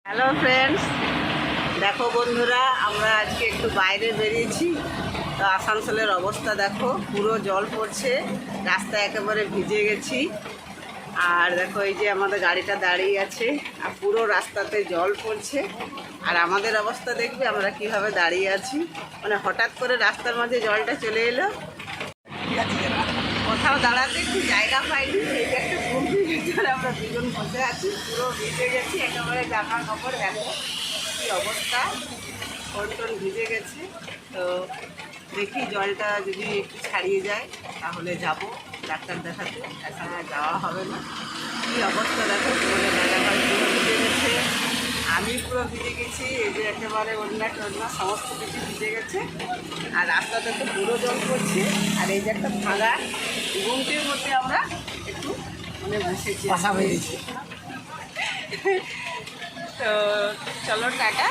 Hello friends, দেখো বন্ধুরা, আমরা আজকে একটু বাইরে বেরিয়েছি। তো আসানসোলের অবস্থা দেখো, পুরো জল পড়ছে, রাস্তায় একেবারে ভিজে গেছি। আর দেখো এই যে আমাদের গাড়িটা দাঁড়িয়ে আছে, আর পুরো রাস্তাতে জল পড়ছে। আর আমাদের অবস্থা দেখবে আমরা কিভাবে দাঁড়িয়ে আছি, মানে হঠাৎ করে রাস্তার মাঝে জলটা চলে এলো, কোথাও দাঁড়াতে একটু জায়গা পাইনি। এই যে একটা গুমটির ভিতরে আমরা দুজন বসে আছি, পুরো ভিজে গেছি একেবারে, জামা কাপড় দেখো কী অবস্থা, কোন ভিজে গেছে। তো দেখি জলটা যদি একটু ছাড়িয়ে যায় তাহলে যাব ডাক্তার দেখাতে, এছাড়া যাওয়া হবে না। কী অবস্থা দেখো, পুরো জায়গাটা পুরো ভিজে গেছে, আমি পুরো ভিজে গেছি। এই যে একেবারে ওড়না টোড়না সমস্ত কিছু ভিজে গেছে, আর রাস্তাতে তো পুরো জল পড়ছে। আর এই যে একটা ভাঙা ঘুমটির মধ্যে আমরা একটু মানে বসেছি, বাসা বেরিয়েছি। তো চলো টাটা।